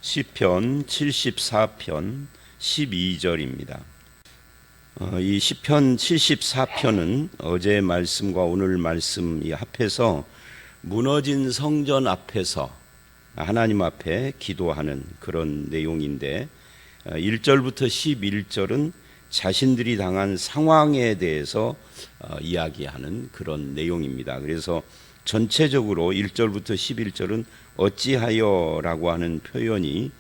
시편 74편 12절입니다. 이 시편 74편은 어제 말씀과 오늘 말씀이 합해서 무너진 성전 앞에서 하나님 앞에 기도하는 그런 내용인데 1절부터 11절은 자신들이 당한 상황에 대해서 이야기하는 그런 내용입니다. 그래서 전체적으로 1절부터 11절은 어찌하여라고 하는 표현이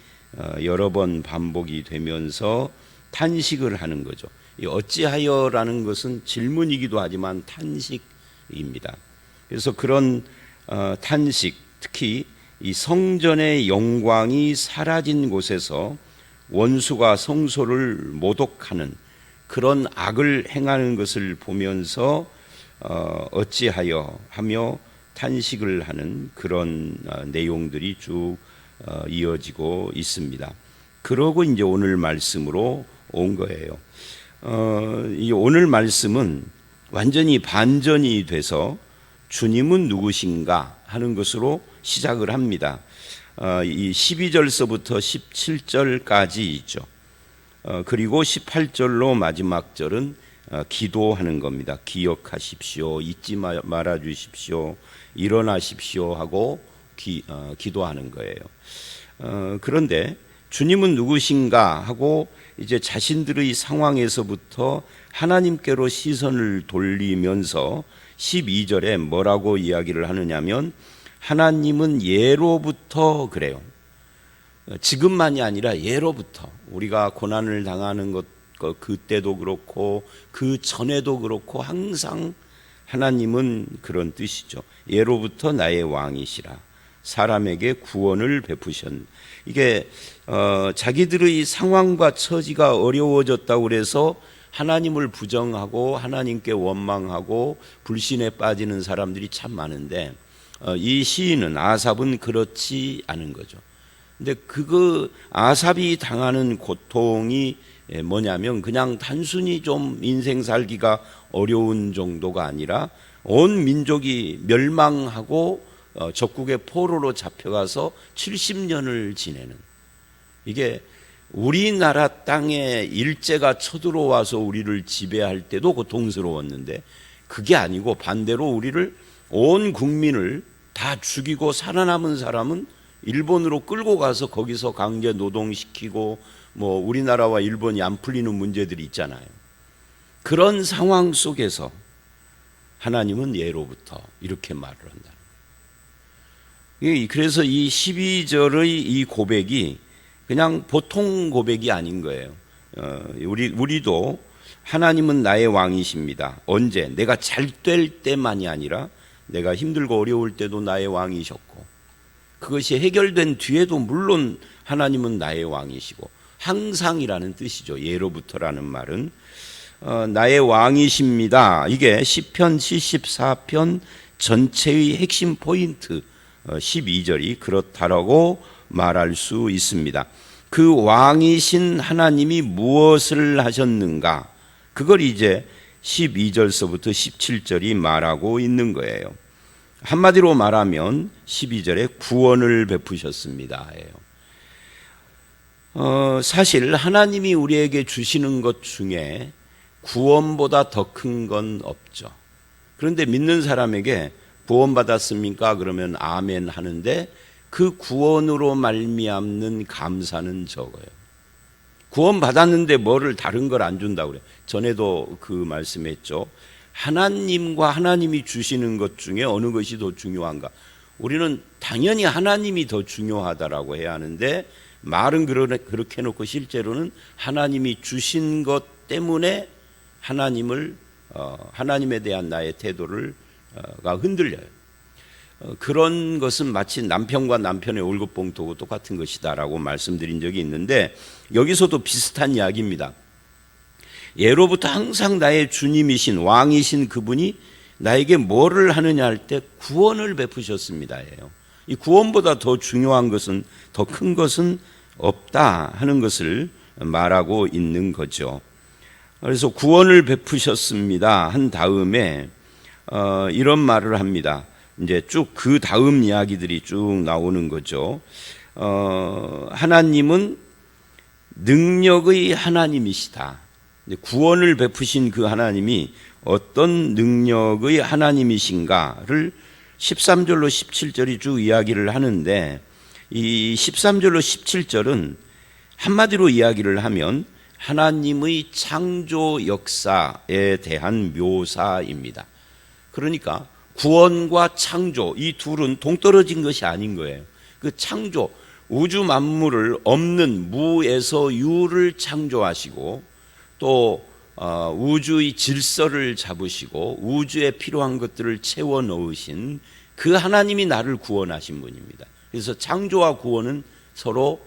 여러 번 반복이 되면서 탄식을 하는 거죠. 이 어찌하여라는 것은 질문이기도 하지만 탄식입니다. 그래서 그런 탄식, 특히 이 성전의 영광이 사라진 곳에서 원수가 성소를 모독하는 그런 악을 행하는 것을 보면서 어찌하여 하며 탄식을 하는 그런 내용들이 쭉 이어지고 있습니다. 그러고 이제 오늘 말씀으로 온 거예요. 이 오늘 말씀은 완전히 반전이 돼서 주님은 누구신가 하는 것으로 시작을 합니다. 이 12절서부터 17절까지 있죠. 그리고 18절로 마지막 절은 기도하는 겁니다. 기억하십시오. 잊지 말아 주십시오. 일어나십시오 하고 기도하는 거예요. 그런데 주님은 누구신가 하고 이제 자신들의 상황에서부터 하나님께로 시선을 돌리면서 12절에 뭐라고 이야기를 하느냐면 하나님은 예로부터 그래요. 지금만이 아니라 예로부터 우리가 고난을 당하는 것 그때도 그렇고 그 전에도 그렇고 항상 하나님은 그런 뜻이죠. 예로부터 나의 왕이시라. 사람에게 구원을 베푸셨. 이게 자기들의 상황과 처지가 어려워졌다고 그래서 하나님을 부정하고 하나님께 원망하고 불신에 빠지는 사람들이 참 많은데 이 시인은 아삽은 그렇지 않은 거죠. 근데 아삽이 당하는 고통이 뭐냐면 그냥 단순히 좀 인생 살기가 어려운 정도가 아니라 온 민족이 멸망하고 적국의 포로로 잡혀가서 70년을 지내는, 이게 우리나라 땅에 일제가 쳐들어와서 우리를 지배할 때도 고통스러웠는데 그게 아니고 반대로 우리를 온 국민을 다 죽이고 살아남은 사람은 일본으로 끌고 가서 거기서 강제 노동시키고 뭐 우리나라와 일본이 안 풀리는 문제들이 있잖아요. 그런 상황 속에서 하나님은 예로부터 이렇게 말을 한다. 그래서 이 12절의 이 고백이 그냥 보통 고백이 아닌 거예요. 우리도 하나님은 나의 왕이십니다. 언제? 내가 잘 될 때만이 아니라 내가 힘들고 어려울 때도 나의 왕이셨고, 그것이 해결된 뒤에도 물론 하나님은 나의 왕이시고, 항상이라는 뜻이죠. 예로부터라는 말은 나의 왕이십니다. 이게 시편 74편 전체의 핵심 포인트 12절이 그렇다라고 말할 수 있습니다. 그 왕이신 하나님이 무엇을 하셨는가, 그걸 이제 12절서부터 17절이 말하고 있는 거예요. 한마디로 말하면 12절에 구원을 베푸셨습니다. 사실 하나님이 우리에게 주시는 것 중에 구원보다 더 큰 건 없죠. 그런데 믿는 사람에게 구원받았습니까? 그러면 아멘 하는데 그 구원으로 말미암는 감사는 적어요. 구원받았는데 뭐를 다른 걸 안 준다고 그래요. 전에도 그 말씀했죠. 하나님과 하나님이 주시는 것 중에 어느 것이 더 중요한가? 우리는 당연히 하나님이 더 중요하다라고 해야 하는데 말은 그렇게 해놓고 실제로는 하나님이 주신 것 때문에 하나님에 대한 나의 태도가 흔들려요. 그런 것은 마치 남편과 남편의 월급봉투하고 똑같은 것이다라고 말씀드린 적이 있는데 여기서도 비슷한 이야기입니다. 예로부터 항상 나의 주님이신 왕이신 그분이 나에게 뭐를 하느냐 할 때 구원을 베푸셨습니다. 이 구원보다 더 중요한 것은, 더 큰 것은 없다 하는 것을 말하고 있는 거죠. 그래서 구원을 베푸셨습니다 한 다음에 이런 말을 합니다. 이제 쭉 그 다음 이야기들이 쭉 나오는 거죠. 하나님은 능력의 하나님이시다. 구원을 베푸신 그 하나님이 어떤 능력의 하나님이신가를 13절로 17절이 쭉 이야기를 하는데, 이 13절로 17절은 한마디로 이야기를 하면 하나님의 창조 역사에 대한 묘사입니다. 그러니까 구원과 창조, 이 둘은 동떨어진 것이 아닌 거예요. 그 창조, 우주 만물을 없는 무에서 유를 창조하시고, 또 우주의 질서를 잡으시고 우주에 필요한 것들을 채워 넣으신 그 하나님이 나를 구원하신 분입니다. 그래서 창조와 구원은 서로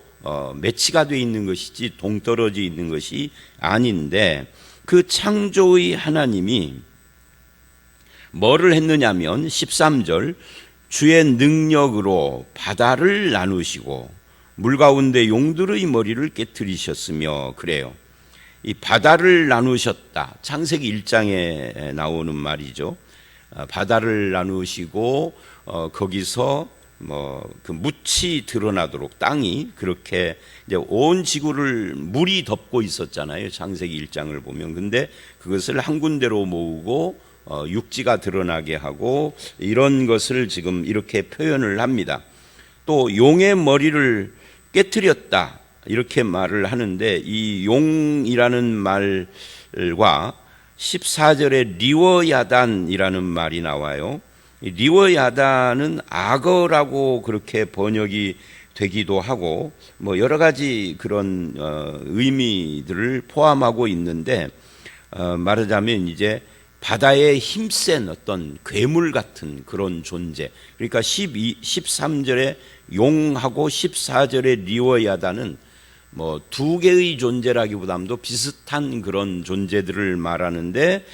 매치가 되어 있는 것이지 동떨어져 있는 것이 아닌데, 그 창조의 하나님이 뭐를 했느냐면 13절, 주의 능력으로 바다를 나누시고 물 가운데 용들의 머리를 깨뜨리셨으며, 그래요. 이 바다를 나누셨다, 창세기 1장에 나오는 말이죠. 바다를 나누시고 거기서 그 묻이 드러나도록, 땅이 그렇게 이제 온 지구를 물이 덮고 있었잖아요, 창세기 1장을 보면. 근데 그것을 한 군데로 모으고 육지가 드러나게 하고, 이런 것을 지금 이렇게 표현을 합니다. 또 용의 머리를 깨뜨렸다, 이렇게 말을 하는데, 이 용이라는 말과 14절에 리워야단이라는 말이 나와요. 리워야단은 악어라고 그렇게 번역이 되기도 하고, 여러 가지 그런 의미들을 포함하고 있는데, 말하자면 이제 바다에 힘센 어떤 괴물 같은 그런 존재. 그러니까 13절에 용하고 14절에 리워야단은 두 개의 존재라기보다도 비슷한 그런 존재들을 말하는데,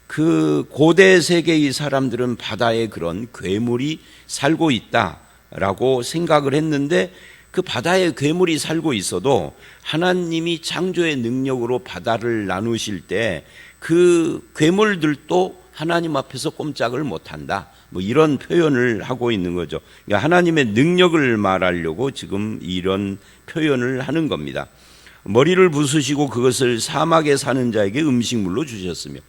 그 고대 세계의 사람들은 바다에 그런 괴물이 살고 있다라고 생각을 했는데, 그 바다에 괴물이 살고 있어도 하나님이 창조의 능력으로 바다를 나누실 때 그 괴물들도 하나님 앞에서 꼼짝을 못한다, 이런 표현을 하고 있는 거죠. 그러니까 하나님의 능력을 말하려고 지금 이런 표현을 하는 겁니다. 머리를 부수시고 그것을 사막에 사는 자에게 음식물로 주셨으며.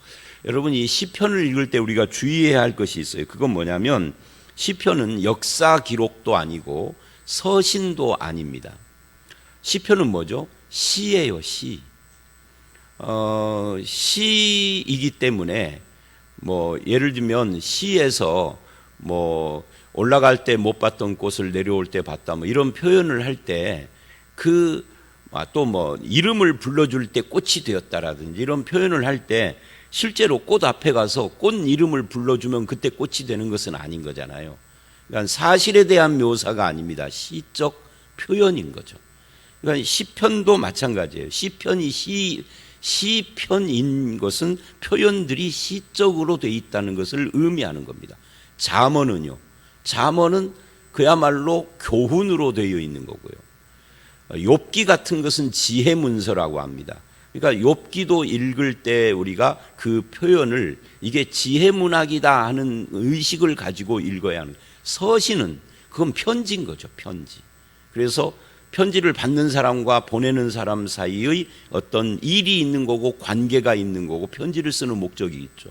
여러분, 이 시편을 읽을 때 우리가 주의해야 할 것이 있어요. 그건 뭐냐면, 시편은 역사 기록도 아니고 서신도 아닙니다. 시편은 뭐죠? 시예요, 시. 시이기 때문에 예를 들면 시에서 올라갈 때 못 봤던 꽃을 내려올 때 봤다, 이런 표현을 할 때 또 이름을 불러줄 때 꽃이 되었다라든지 이런 표현을 할 때 실제로 꽃 앞에 가서 꽃 이름을 불러주면 그때 꽃이 되는 것은 아닌 거잖아요. 그러니까 사실에 대한 묘사가 아닙니다. 시적 표현인 거죠. 그러니까 시편도 마찬가지예요. 시편이 시편인 것은 표현들이 시적으로 돼 있다는 것을 의미하는 겁니다. 잠언은요, 잠언은 그야말로 교훈으로 되어 있는 거고요. 욥기 같은 것은 지혜 문서라고 합니다. 그러니까 욥기도 읽을 때 우리가 그 표현을 이게 지혜 문학이다 하는 의식을 가지고 읽어야 하는. 서신은 그건 편지인 거죠, 편지. 그래서 편지를 받는 사람과 보내는 사람 사이의 어떤 일이 있는 거고 관계가 있는 거고 편지를 쓰는 목적이 있죠.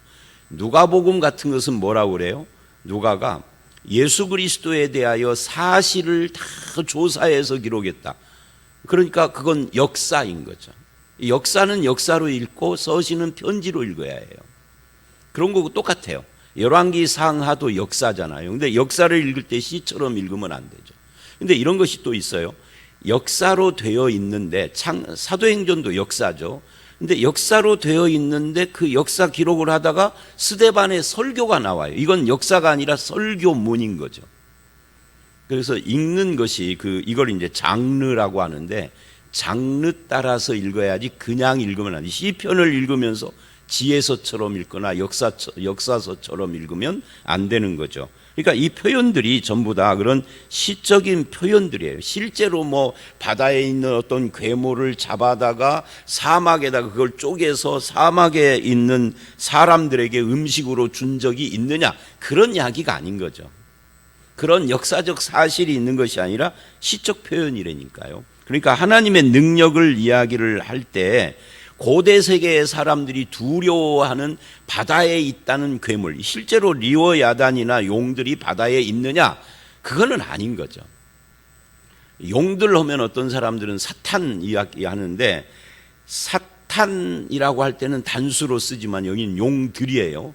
누가복음 같은 것은 뭐라고 그래요? 누가가 예수 그리스도에 대하여 사실을 다 조사해서 기록했다. 그러니까 그건 역사인 거죠. 역사는 역사로 읽고 서신은 편지로 읽어야 해요. 그런 거고 똑같아요. 열왕기 상하도 역사잖아요. 근데 역사를 읽을 때 시처럼 읽으면 안 되죠. 근데 이런 것이 또 있어요. 역사로 되어 있는데, 사도행전도 역사죠. 근데 역사로 되어 있는데 그 역사 기록을 하다가 스데반의 설교가 나와요. 이건 역사가 아니라 설교문인 거죠. 그래서 읽는 것이 이걸 이제 장르라고 하는데, 장르 따라서 읽어야지 그냥 읽으면 안 돼. 시편을 읽으면서 지혜서처럼 읽거나 역사서처럼 읽으면 안 되는 거죠. 그러니까 이 표현들이 전부 다 그런 시적인 표현들이에요. 실제로 바다에 있는 어떤 괴물을 잡아다가 사막에다가 그걸 쪼개서 사막에 있는 사람들에게 음식으로 준 적이 있느냐, 그런 이야기가 아닌 거죠. 그런 역사적 사실이 있는 것이 아니라 시적 표현이라니까요. 그러니까 하나님의 능력을 이야기를 할 때 고대 세계의 사람들이 두려워하는 바다에 있다는 괴물, 실제로 리워야단이나 용들이 바다에 있느냐? 그거는 아닌 거죠. 용들 하면 어떤 사람들은 사탄 이야기하는데, 사탄이라고 할 때는 단수로 쓰지만 여기는 용들이에요.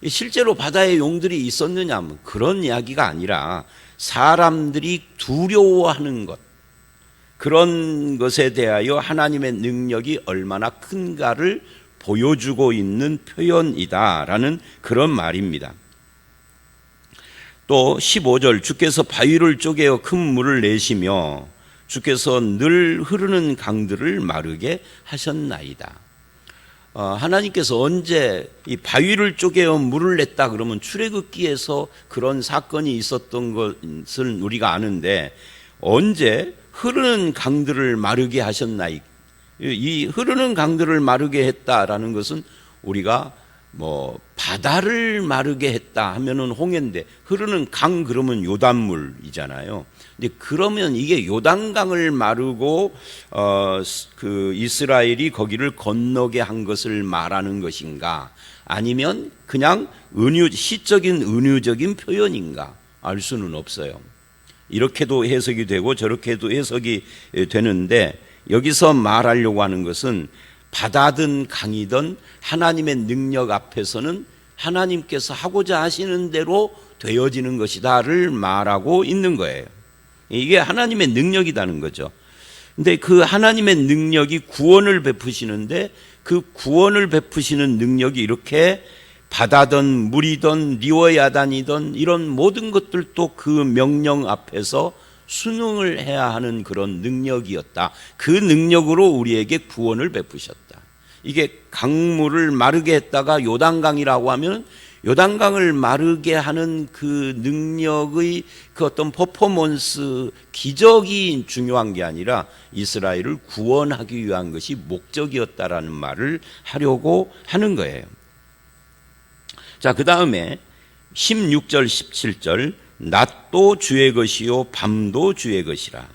실제로 바다에 용들이 있었느냐 하면 그런 이야기가 아니라 사람들이 두려워하는 것, 그런 것에 대하여 하나님의 능력이 얼마나 큰가를 보여주고 있는 표현이다라는 그런 말입니다. 또 15절, 주께서 바위를 쪼개어 큰 물을 내시며 주께서 늘 흐르는 강들을 마르게 하셨나이다. 하나님께서 언제 이 바위를 쪼개어 물을 냈다 그러면 출애굽기에서 그런 사건이 있었던 것을 우리가 아는데, 언제 흐르는 강들을 마르게 하셨나이? 이 흐르는 강들을 마르게 했다라는 것은 우리가 바다를 마르게 했다 하면은 홍해인데, 흐르는 강 그러면 요단물이잖아요. 근데 그러면 이게 요단강을 마르고 그 이스라엘이 거기를 건너게 한 것을 말하는 것인가, 아니면 그냥 시적인 은유적인 표현인가 알 수는 없어요. 이렇게도 해석이 되고 저렇게도 해석이 되는데, 여기서 말하려고 하는 것은 바다든 강이든 하나님의 능력 앞에서는 하나님께서 하고자 하시는 대로 되어지는 것이다를 말하고 있는 거예요. 이게 하나님의 능력이라는 거죠. 근데 그 하나님의 능력이 구원을 베푸시는데, 그 구원을 베푸시는 능력이 이렇게 바다든 물이든 리워야단이든 이런 모든 것들도 그 명령 앞에서 순응을 해야 하는 그런 능력이었다. 그 능력으로 우리에게 구원을 베푸셨다. 이게 강물을 마르게 했다가 요단강이라고 하면 요단강을 마르게 하는 그 능력의 그 어떤 퍼포먼스, 기적이 중요한 게 아니라 이스라엘을 구원하기 위한 것이 목적이었다라는 말을 하려고 하는 거예요. 자, 그 다음에 16절 17절, 낮도 주의 것이요 밤도 주의 것이라.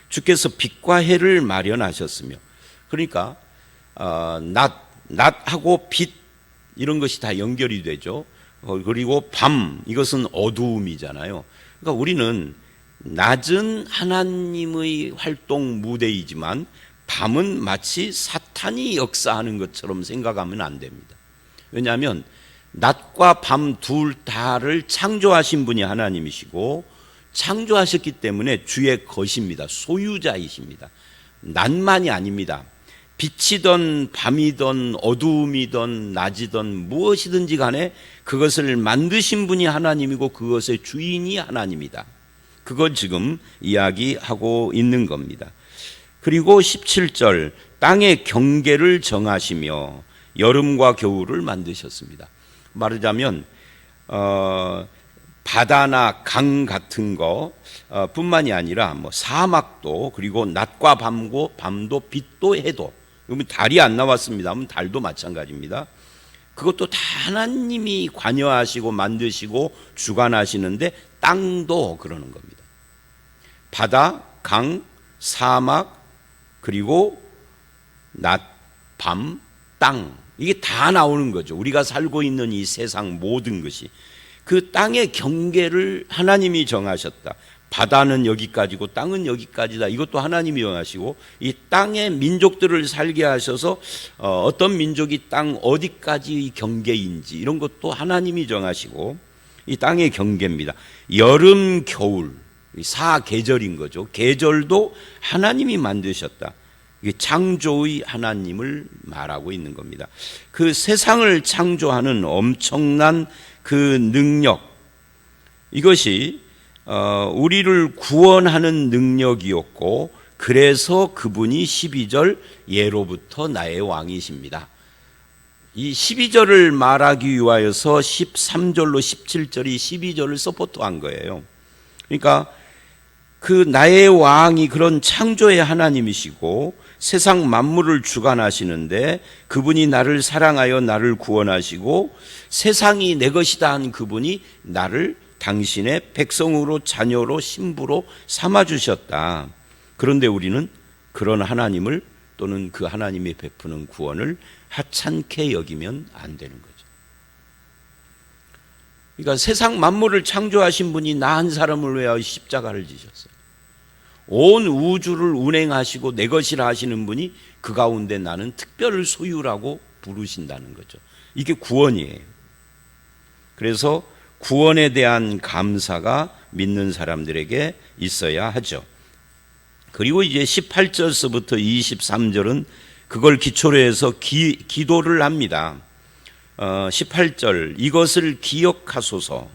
주께서 빛과 해를 마련하셨으며, 그러니까 낮하고 빛 이런 것이 다 연결이 되죠. 그리고 밤, 이것은 어두움이잖아요. 그러니까 우리는 낮은 하나님의 활동 무대이지만 밤은 마치 사탄이 역사하는 것처럼 생각하면 안 됩니다. 왜냐하면 낮과 밤 둘 다를 창조하신 분이 하나님이시고, 창조하셨기 때문에 주의 것입니다. 소유자이십니다. 낮만이 아닙니다. 빛이든 밤이든 어두움이든 낮이든 무엇이든지 간에 그것을 만드신 분이 하나님이고 그것의 주인이 하나님이다. 그걸 지금 이야기하고 있는 겁니다. 그리고 17절, 땅의 경계를 정하시며 여름과 겨울을 만드셨습니다. 말하자면 바다나 강 같은 거 뿐만이 아니라 사막도, 그리고 낮과 밤도 빛도 해도, 그러면 달이 안 나왔습니다 하면 달도 마찬가지입니다. 그것도 다 하나님이 관여하시고 만드시고 주관하시는데, 땅도 그러는 겁니다. 바다, 강, 사막, 그리고 낮, 밤, 땅, 이게 다 나오는 거죠. 우리가 살고 있는 이 세상 모든 것이 그 땅의 경계를 하나님이 정하셨다. 바다는 여기까지고 땅은 여기까지다. 이것도 하나님이 정하시고, 이 땅의 민족들을 살게 하셔서 어떤 민족이 땅 어디까지의 경계인지 이런 것도 하나님이 정하시고, 이 땅의 경계입니다. 여름, 겨울, 사계절인 거죠. 계절도 하나님이 만드셨다. 창조의 하나님을 말하고 있는 겁니다. 그 세상을 창조하는 엄청난 그 능력, 이것이 우리를 구원하는 능력이었고, 그래서 그분이 12절 예로부터 나의 왕이십니다. 이 12절을 말하기 위하여서 13절로 17절이 12절을 서포트한 거예요. 그러니까 그 나의 왕이 그런 창조의 하나님이시고 세상 만물을 주관하시는데, 그분이 나를 사랑하여 나를 구원하시고 세상이 내 것이다 한 그분이 나를 당신의 백성으로 자녀로 신부로 삼아주셨다. 그런데 우리는 그런 하나님을 또는 그 하나님이 베푸는 구원을 하찮게 여기면 안 되는 거죠. 그러니까 세상 만물을 창조하신 분이 나 한 사람을 위하여 십자가를 지셨어요. 온 우주를 운행하시고 내 것이라 하시는 분이 그 가운데 나는 특별 소유라고 부르신다는 거죠. 이게 구원이에요. 그래서 구원에 대한 감사가 믿는 사람들에게 있어야 하죠. 그리고 이제 18절서부터 23절은 그걸 기초로 해서 기도를 합니다. 18절, 이것을 기억하소서.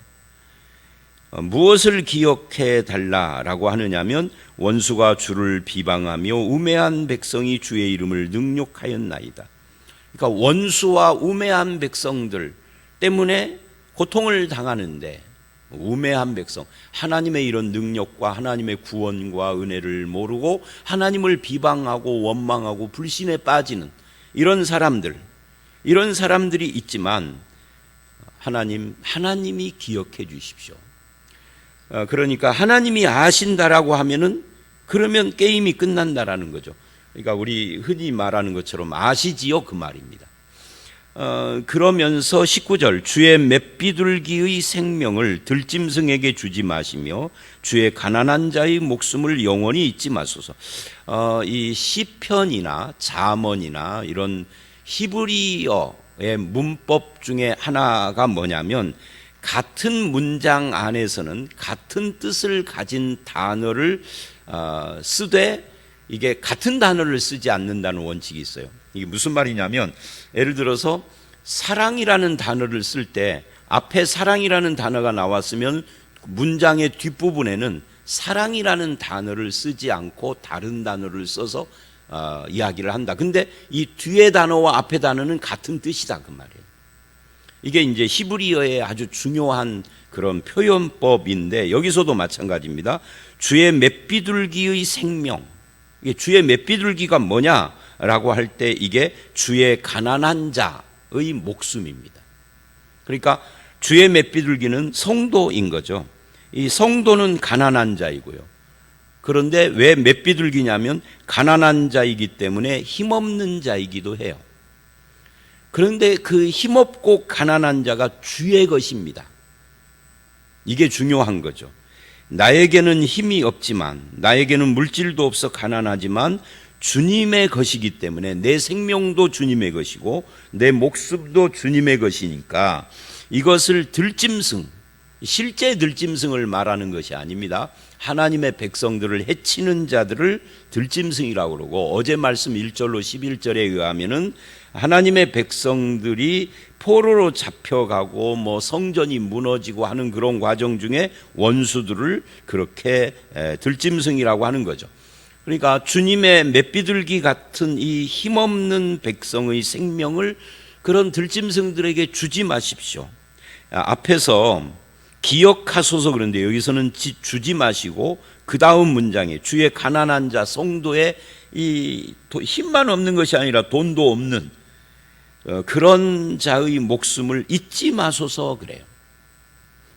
무엇을 기억해 달라라고 하느냐면 원수가 주를 비방하며 우매한 백성이 주의 이름을 능욕하였나이다. 그러니까 원수와 우매한 백성들 때문에 고통을 당하는데, 우매한 백성, 하나님의 이런 능력과 하나님의 구원과 은혜를 모르고 하나님을 비방하고 원망하고 불신에 빠지는 이런 사람들이 있지만 하나님이 기억해 주십시오. 그러니까 하나님이 아신다라고 하면은 그러면 게임이 끝난다라는 거죠. 그러니까 우리 흔히 말하는 것처럼 아시지요 그 말입니다. 그러면서 19절, 주의 맷비둘기의 생명을 들짐승에게 주지 마시며 주의 가난한 자의 목숨을 영원히 잊지 마소서. 이 시편이나 잠언이나 이런 히브리어의 문법 중에 하나가 뭐냐면 같은 문장 안에서는 같은 뜻을 가진 단어를 쓰되 이게 같은 단어를 쓰지 않는다는 원칙이 있어요. 이게 무슨 말이냐면 예를 들어서 사랑이라는 단어를 쓸 때 앞에 사랑이라는 단어가 나왔으면 문장의 뒷부분에는 사랑이라는 단어를 쓰지 않고 다른 단어를 써서 이야기를 한다. 근데 이 뒤에 단어와 앞에 단어는 같은 뜻이다 그 말이에요. 이게 이제 히브리어의 아주 중요한 그런 표현법인데 여기서도 마찬가지입니다. 주의 맷비둘기의 생명, 이게 주의 맷비둘기가 뭐냐라고 할 때 이게 주의 가난한 자의 목숨입니다. 그러니까 주의 맷비둘기는 성도인 거죠. 이 성도는 가난한 자이고요. 그런데 왜 맷비둘기냐면 가난한 자이기 때문에 힘없는 자이기도 해요. 그런데 그 힘없고 가난한 자가 주의 것입니다. 이게 중요한 거죠. 나에게는 힘이 없지만, 나에게는 물질도 없어 가난하지만 주님의 것이기 때문에 내 생명도 주님의 것이고 내 목숨도 주님의 것이니까 이것을 들짐승, 실제 들짐승을 말하는 것이 아닙니다. 하나님의 백성들을 해치는 자들을 들짐승이라고 그러고, 어제 말씀 1절로 11절에 의하면은 하나님의 백성들이 포로로 잡혀가고 뭐 성전이 무너지고 하는 그런 과정 중에 원수들을 그렇게 들짐승이라고 하는 거죠. 그러니까 주님의 맷비둘기 같은 이 힘없는 백성의 생명을 그런 들짐승들에게 주지 마십시오. 앞에서 기억하소서 그런데 여기서는 주지 마시고 그 다음 문장에 주의 가난한 자, 성도의 이 힘만 없는 것이 아니라 돈도 없는 그런 자의 목숨을 잊지 마소서 그래요.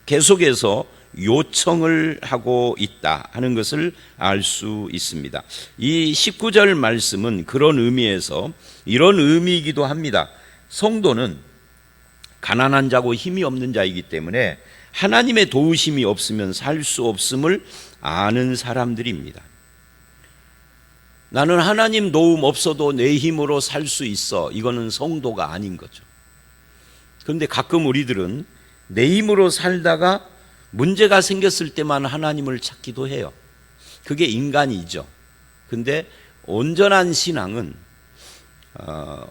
계속해서 요청을 하고 있다 하는 것을 알 수 있습니다. 이 19절 말씀은 그런 의미에서 이런 의미이기도 합니다. 성도는 가난한 자고 힘이 없는 자이기 때문에 하나님의 도우심이 없으면 살 수 없음을 아는 사람들입니다. 나는 하나님 도움 없어도 내 힘으로 살 수 있어. 이거는 성도가 아닌 거죠. 그런데 가끔 우리들은 내 힘으로 살다가 문제가 생겼을 때만 하나님을 찾기도 해요. 그게 인간이죠. 근데 온전한 신앙은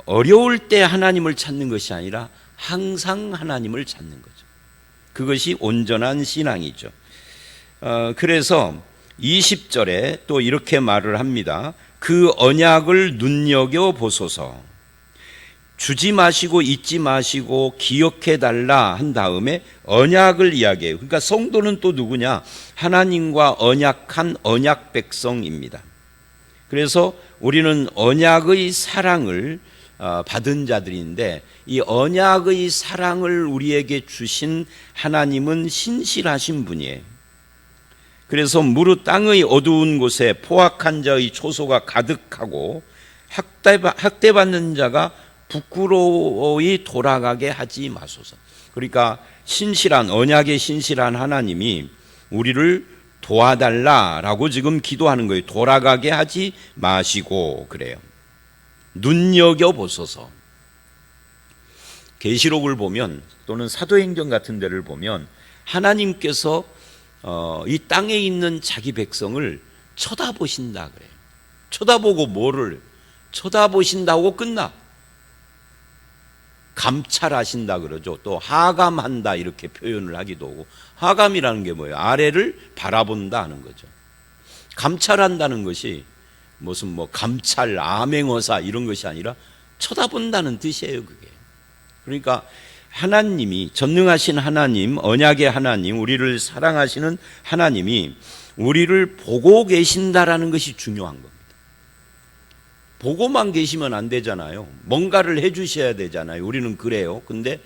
어려울 때 하나님을 찾는 것이 아니라 항상 하나님을 찾는 거죠. 그것이 온전한 신앙이죠. 그래서 20절에 또 이렇게 말을 합니다. 그 언약을 눈여겨보소서. 주지 마시고 잊지 마시고 기억해 달라 한 다음에 언약을 이야기해요. 그러니까 성도는 또 누구냐? 하나님과 언약한 언약 백성입니다. 그래서 우리는 언약의 사랑을 받은 자들인데, 이 언약의 사랑을 우리에게 주신 하나님은 신실하신 분이에요. 그래서 무릇 땅의 어두운 곳에 포악한 자의 초소가 가득하고 학대받는 자가 부끄러워이 돌아가게 하지 마소서. 그러니까 신실한, 언약의 신실한 하나님이 우리를 도와달라라고 지금 기도하는 거예요. 돌아가게 하지 마시고 그래요. 눈여겨보소서. 계시록을 보면 또는 사도행전 같은 데를 보면 하나님께서 이 땅에 있는 자기 백성을 쳐다보신다 그래요. 쳐다보고 뭐를? 쳐다보신다고 끝나. 감찰하신다 그러죠. 또 하감한다 이렇게 표현을 하기도 하고, 하감이라는 게 뭐예요? 아래를 바라본다 하는 거죠. 감찰한다는 것이 무슨 뭐 감찰, 암행어사 이런 것이 아니라 쳐다본다는 뜻이에요, 그게. 그러니까 하나님이, 전능하신 하나님, 언약의 하나님, 우리를 사랑하시는 하나님이 우리를 보고 계신다라는 것이 중요한 겁니다. 보고만 계시면 안 되잖아요. 뭔가를 해 주셔야 되잖아요. 우리는 그래요. 근데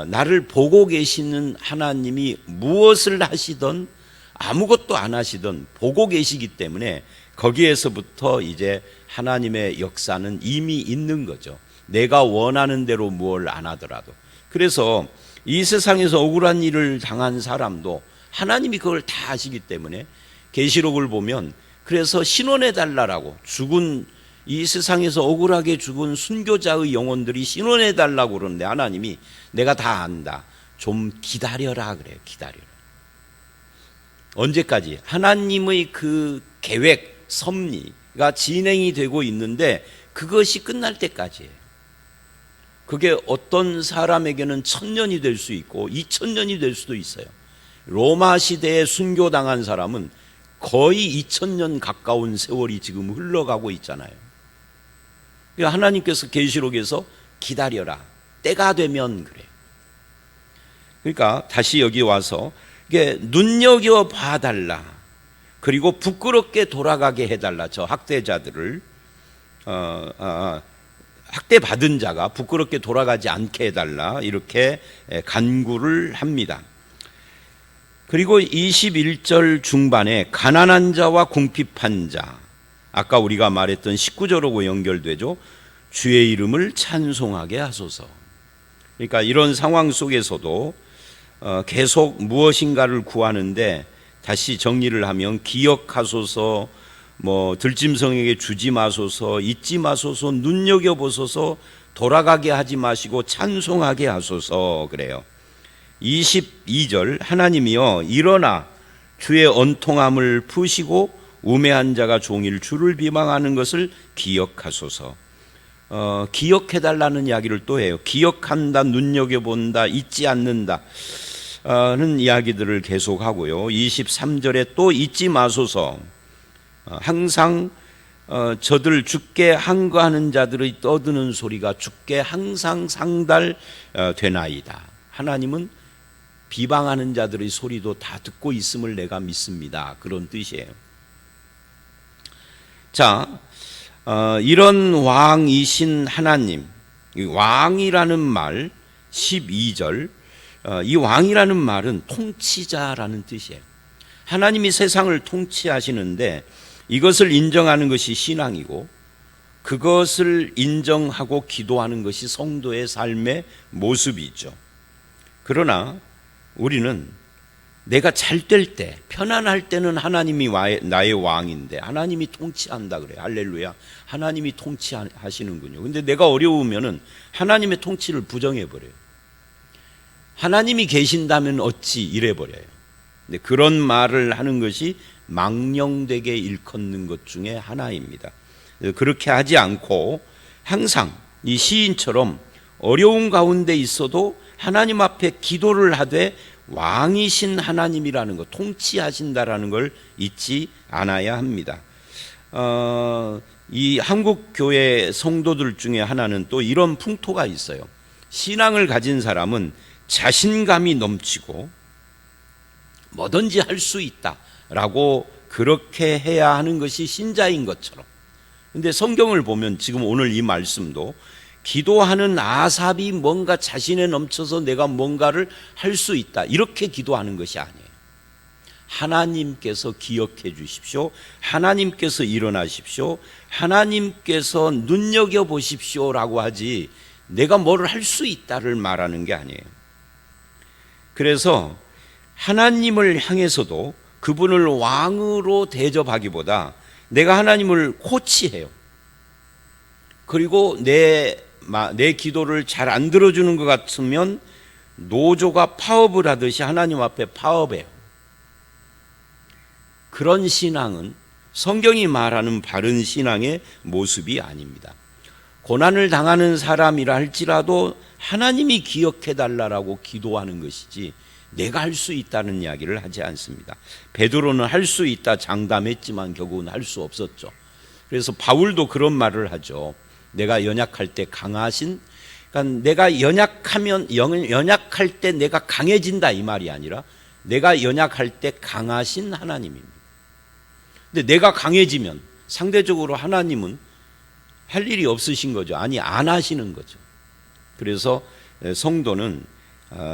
나를 보고 계시는 하나님이 무엇을 하시든 아무것도 안 하시든 보고 계시기 때문에 거기에서부터 이제 하나님의 역사는 이미 있는 거죠. 내가 원하는 대로 뭘 안 하더라도. 그래서 이 세상에서 억울한 일을 당한 사람도 하나님이 그걸 다 아시기 때문에 계시록을 보면, 그래서 신원해 달라라고, 죽은 이 세상에서 억울하게 죽은 순교자의 영혼들이 신원해 달라고 그러는데 하나님이 내가 다 안다, 좀 기다려라 그래요. 기다려라. 언제까지? 하나님의 그 계획, 섭리가 진행이 되고 있는데 그것이 끝날 때까지예요. 그게 어떤 사람에게는 1000년이 될 수 있고 2000년이 될 수도 있어요. 로마 시대에 순교당한 사람은 거의 2000년 가까운 세월이 지금 흘러가고 있잖아요. 하나님께서 계시록에서 기다려라, 때가 되면 그래요. 그러니까 다시 여기 와서 이게 눈여겨 봐달라, 그리고 부끄럽게 돌아가게 해달라. 저 학대자들을 학대받은 자가 부끄럽게 돌아가지 않게 해달라, 이렇게 간구를 합니다. 그리고 21절 중반에 가난한 자와 궁핍한 자, 아까 우리가 말했던 19절하고 연결되죠. 주의 이름을 찬송하게 하소서. 그러니까 이런 상황 속에서도 계속 무엇인가를 구하는데, 다시 정리를 하면 기억하소서, 뭐 들짐승에게 주지 마소서, 잊지 마소서, 눈여겨보소서, 돌아가게 하지 마시고 찬송하게 하소서 그래요. 22절 하나님이여 일어나 주의 언통함을 푸시고 우매한 자가 종일 주를 비방하는 것을 기억하소서. 기억해달라는 이야기를 또 해요. 기억한다, 눈여겨본다, 잊지 않는다 는 이야기들을 계속하고요. 23절에 또 잊지 마소서, 항상 저들 죽게 항거하는 자들의 떠드는 소리가 죽게 항상 상달되나이다. 하나님은 비방하는 자들의 소리도 다 듣고 있음을 내가 믿습니다. 그런 뜻이에요. 자, 이런 왕이신 하나님, 왕이라는 말 12절, 이 왕이라는 말은 통치자라는 뜻이에요. 하나님이 세상을 통치하시는데 이것을 인정하는 것이 신앙이고, 그것을 인정하고 기도하는 것이 성도의 삶의 모습이죠. 그러나 우리는 내가 잘 될 때, 편안할 때는 하나님이 나의 왕인데 하나님이 통치한다 그래요. 할렐루야. 하나님이 통치하시는군요. 근데 내가 어려우면은 하나님의 통치를 부정해버려요. 하나님이 계신다면 어찌 이래버려요. 근데 그런 말을 하는 것이 망령되게 일컫는 것 중에 하나입니다. 그렇게 하지 않고 항상 이 시인처럼 어려운 가운데 있어도 하나님 앞에 기도를 하되 왕이신 하나님이라는 것, 통치하신다라는 걸 잊지 않아야 합니다. 이 한국 교회 성도들 중에 하나는 또 이런 풍토가 있어요. 신앙을 가진 사람은 자신감이 넘치고 뭐든지 할 수 있다라고 그렇게 해야 하는 것이 신자인 것처럼, 근데 성경을 보면 지금 오늘 이 말씀도 기도하는 아삽이 뭔가 자신에 넘쳐서 내가 뭔가를 할 수 있다, 이렇게 기도하는 것이 아니에요. 하나님께서 기억해 주십시오. 하나님께서 일어나십시오. 하나님께서 눈여겨보십시오라고 하지 내가 뭐를 할 수 있다를 말하는 게 아니에요. 그래서 하나님을 향해서도 그분을 왕으로 대접하기보다 내가 하나님을 코치해요. 그리고 내 기도를 잘 안 들어주는 것 같으면 노조가 파업을 하듯이 하나님 앞에 파업해요. 그런 신앙은 성경이 말하는 바른 신앙의 모습이 아닙니다. 고난을 당하는 사람이라 할지라도 하나님이 기억해달라고 기도하는 것이지 내가 할 수 있다는 이야기를 하지 않습니다. 베드로는 할 수 있다 장담했지만 결국은 할 수 없었죠. 그래서 바울도 그런 말을 하죠. 내가 연약할 때 강하신, 그러니까 내가 연약할 때 내가 강해진다 이 말이 아니라 내가 연약할 때 강하신 하나님입니다. 근데 내가 강해지면 상대적으로 하나님은 할 일이 없으신 거죠. 아니, 안 하시는 거죠. 그래서 성도는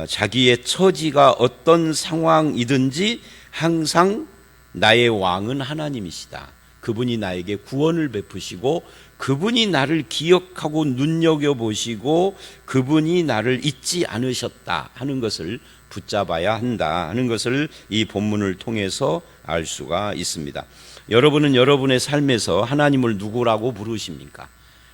자기의 처지가 어떤 상황이든지 항상 나의 왕은 하나님이시다. 그분이 나에게 구원을 베푸시고 그분이 나를 기억하고 눈여겨보시고 그분이 나를 잊지 않으셨다 하는 것을 붙잡아야 한다 하는 것을 이 본문을 통해서 알 수가 있습니다. 여러분은 여러분의 삶에서 하나님을 누구라고 부르십니까?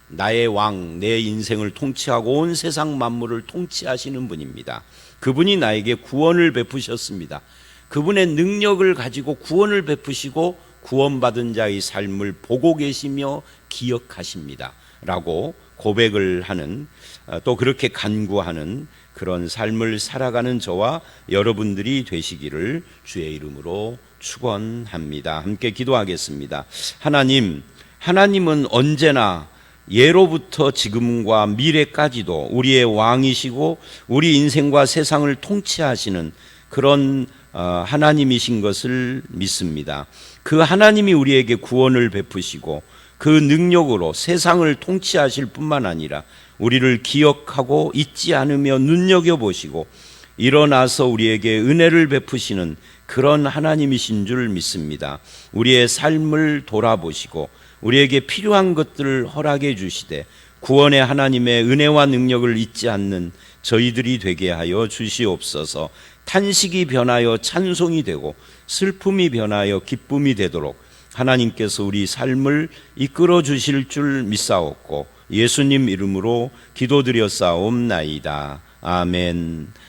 나의 왕, 내 인생을 통치하고 온 세상 만물을 통치하시는 분입니다. 그분이 나에게 구원을 베푸셨습니다. 그분의 능력을 가지고 구원을 베푸시고 구원받은 자의 삶을 보고 계시며 기억하십니다 라고 고백을 하는, 또 그렇게 간구하는 그런 삶을 살아가는 저와 여러분들이 되시기를 주의 이름으로 축원합니다. 함께 기도하겠습니다. 하나님은 언제나 예로부터 지금과 미래까지도 우리의 왕이시고 우리 인생과 세상을 통치하시는 그런 하나님이신 것을 믿습니다. 그 하나님이 우리에게 구원을 베푸시고 그 능력으로 세상을 통치하실 뿐만 아니라 우리를 기억하고 잊지 않으며 눈여겨보시고 일어나서 우리에게 은혜를 베푸시는 그런 하나님이신 줄 믿습니다. 우리의 삶을 돌아보시고 우리에게 필요한 것들을 허락해 주시되 구원의 하나님의 은혜와 능력을 잊지 않는 저희들이 되게 하여 주시옵소서. 탄식이 변하여 찬송이 되고 슬픔이 변하여 기쁨이 되도록 하나님께서 우리 삶을 이끌어 주실 줄 믿사옵고 예수님 이름으로 기도드렸사옵나이다. 아멘.